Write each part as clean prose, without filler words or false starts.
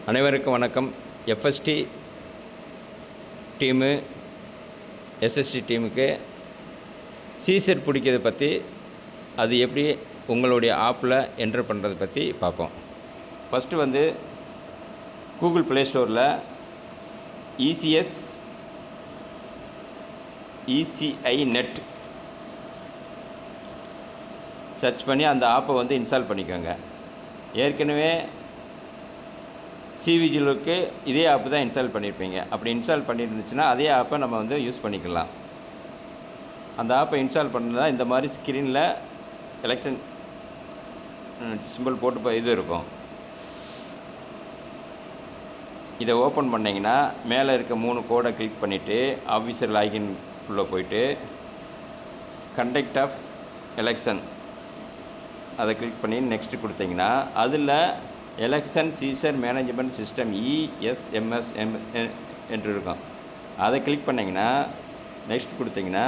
அனைவருக்கும் வணக்கம். FST team SST டீமுக்கு சீசர் பிடிக்கிறத பற்றி, அது எப்படி உங்களுடைய ஆப்பில் என்ட்ரு பண்ணுறதை பற்றி பார்ப்போம். ஃபஸ்ட்டு வந்து கூகுள் ப்ளே ஸ்டோரில் இசிஐ நெட் சர்ச் பண்ணி அந்த ஆப்பை வந்து இன்ஸ்டால் பண்ணிக்கோங்க. ஏற்கனவே சிவிஜிலுக்கு இதே ஆப்பு தான் இன்ஸ்டால் பண்ணியிருப்பீங்க. அப்படி இன்ஸ்டால் பண்ணியிருந்துச்சுன்னா அதே ஆப்பை நம்ம வந்து யூஸ் பண்ணிக்கலாம். அந்த ஆப்பை இன்ஸ்டால் பண்ணால் இந்த மாதிரி ஸ்க்ரீனில் எலெக்ஷன் சிம்பிள் போட்டு இது இருக்கும். இதை ஓப்பன் பண்ணிங்கன்னா மேலே இருக்க 3 கோடை கிளிக் பண்ணிவிட்டு ஆஃபீஸர் லாகின் உள்ளே போயிட்டு கண்டக்ட் ஆஃப் எலெக்ஷன் அதை கிளிக் பண்ணி நெக்ஸ்ட்டு கொடுத்தீங்கன்னா அதில் election seizure management system ESMS என்று இருக்கும். அதை கிளிக் பண்ணிங்கன்னா நெக்ஸ்ட் கொடுத்தீங்கன்னா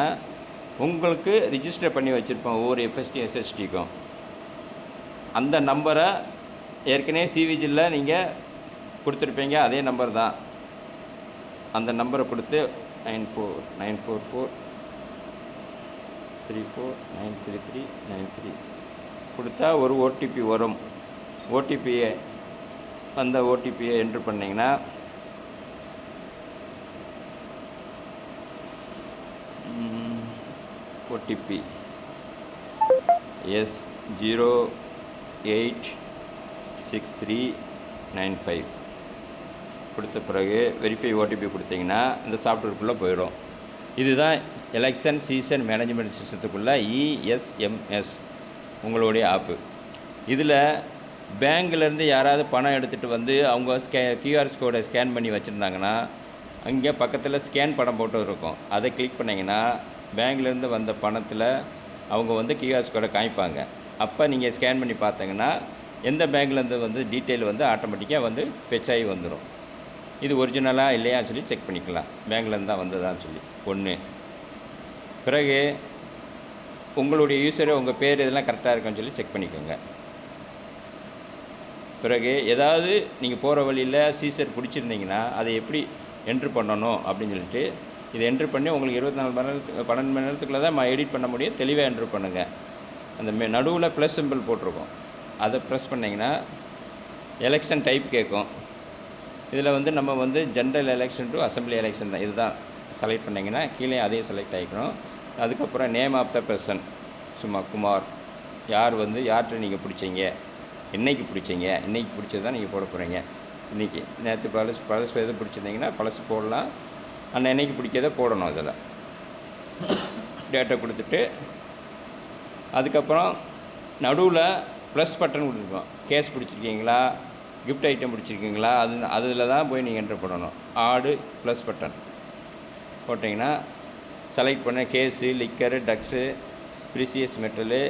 உங்களுக்கு ரிஜிஸ்டர் பண்ணி வச்சுருப்போம் ஒவ்வொரு எஃப்எஸ்டி எஸ்எஸ்டிக்கும். அந்த நம்பரை ஏற்கனவே சிவிஜியில் நீங்கள் கொடுத்துருப்பீங்க, அதே நம்பர் தான். அந்த நம்பரை கொடுத்து 949434933933 கொடுத்தா ஒரு ஓடிபி வரும். அந்த ஓடிபியை என்ட்ரு பண்ணிங்கன்னா ஓடிபி S086395 கொடுத்த பிறகு வெரிஃபை ஓடிபி கொடுத்தீங்கன்னா இந்த சாஃப்ட்வேருக்குள்ளே போயிடும். இதுதான் எலெக்ஷன் சீசன் மேனேஜ்மெண்ட் சிஸ்டத்துக்குள்ளே ESMS உங்களுடைய ஆப்பு. இதில் பேங்க்லேருந்து யாராவது பணம் எடுத்துகிட்டு வந்து அவங்க QR கோடை ஸ்கேன் பண்ணி வச்சுருந்தாங்கன்னா அங்கே பக்கத்தில் ஸ்கேன் படம் போட்டு இருக்கும். அதை கிளிக் பண்ணிங்கன்னா பேங்க்லேருந்து வந்த பணத்தில் அவங்க வந்து QR கோடை காமிப்பாங்க. அப்போ நீங்கள் ஸ்கேன் பண்ணி பார்த்தீங்கன்னா எந்த பேங்க்லேருந்து வந்து டீட்டெயில் வந்து ஆட்டோமேட்டிக்காக வந்து ஃபெச்சாகி வந்துடும். இது ஒரிஜினலாக இல்லையான்னு சொல்லி செக் பண்ணிக்கலாம், பேங்க்லேருந்து தான் வந்ததான்னு சொல்லி. ஒன்று பிறகு உங்களுடைய யூஸரு உங்கள் பேர் இதெல்லாம் கரெக்டாக இருக்குன்னு சொல்லி செக் பண்ணிக்கோங்க. பிறகு ஏதாவது நீங்கள் போகிற வழியில் சீசர் பிடிச்சிருந்தீங்கன்னா அதை எப்படி என்ட்ரு பண்ணணும் அப்படின்னு சொல்லிட்டு இதை என்ட்ரு பண்ணி உங்களுக்கு 24 மணி நேரத்துக்கு 12 மணி நேரத்துக்குள்ளே தான் எடிட் பண்ண முடியும். தெளிவாக என்ட்ரு பண்ணுங்கள். அந்த நடுவில் ப்ளஸ் சிம்பிள் போட்டிருக்கோம், அதை ப்ரெஸ் பண்ணிங்கன்னா எலெக்ஷன் டைப் கேட்கும். இதில் வந்து நம்ம வந்து general election to assembly election தான், இதுதான் செலக்ட் பண்ணிங்கன்னா கீழே அதே செலக்ட் ஆகிக்கணும். அதுக்கப்புறம் நேம் ஆஃப் த பர்சன் சும்மா குமார், யார் வந்து யார்கிட்ட நீங்கள் பிடிச்சிங்க, இன்றைக்கி பிடிச்சிங்க, இன்றைக்கி பிடிச்சது தான் நீங்கள் போட போகிறீங்க. இன்றைக்கி நேற்று பழசு எது பிடிச்சிருந்தீங்கன்னா பழசு போடலாம், அன்னைக்கு பிடிக்கிறத போடணும். இதில் டேட்டா கொடுத்துட்டு அதுக்கப்புறம் நடுவில் ப்ளஸ் பட்டன் கொடுத்துருக்கோம். கேஸ் பிடிச்சிருக்கீங்களா, கிஃப்ட் ஐட்டம் பிடிச்சிருக்கீங்களா, அதில் தான் போய் நீங்கள் என்ட்ரு பண்ணணும். ஆடு ப்ளஸ் பட்டன் போட்டிங்கன்னா செலக்ட் பண்ண cash, liquor, drugs, precious metal,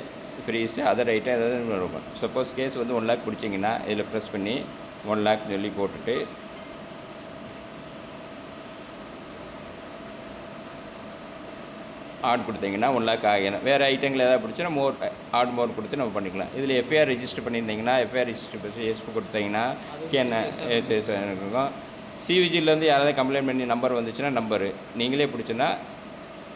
freebies, other item ஏதாவது இருக்கும். சப்போஸ் கேஸ் வந்து 1 லேக் பிடிச்சிங்கன்னா இதில் ப்ரெஸ் பண்ணி 1 லேக் சொல்லி போட்டுட்டு ஆட் கொடுத்தீங்கன்னா 1 லேக் ஆகிடும். வேறு ஐட்டங்கள் ஏதாவது பிடிச்சினா மோர் கொடுத்து நம்ம பண்ணிக்கலாம். இதில் எஃப்ஐஆர் ரிஜிஸ்டர் பண்ணியிருந்தீங்கன்னா எஃப்ஐஆர் ரிஜிஸ்டர் பண்ணி எஸ்பு கொடுத்தீங்கன்னா இருக்கும். சிவிஜிலேருந்து யாராவது கம்ப்ளைண்ட் பண்ணி நம்பர் வந்துச்சுன்னா நம்பரு நீங்களே பிடிச்சுன்னா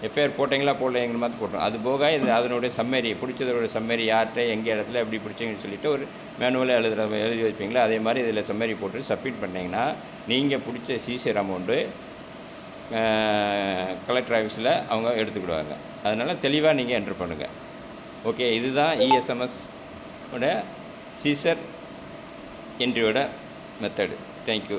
எஃப்ஐஆர் போட்டிங்களா போடலைங்கிற மாதிரி போட்டோம். அது போக இது அதனுடைய சம்மரி, பிடிச்சதோட சம்மரி, யார்கிட்ட எங்கே இடத்துல எப்படி பிடிச்சிங்கன்னு சொல்லிவிட்டு ஒரு மேனுவலாக எழுதி வைப்பீங்களா, அதே மாதிரி இதில் சம்மரி போட்டு சப்மிட் பண்ணிங்கன்னா நீங்கள் பிடிச்ச சீசர் அமௌண்ட்டு கலெக்டர் ஆஃபீஸில் அவங்க எடுத்துக்கிடுவாங்க. அதனால் தெளிவாக நீங்கள் என்ட்ரு பண்ணுங்கள். ஓகே, இதுதான் ESMS சீசர் என்ட்ரியோட மெத்தடு. தேங்க்யூ.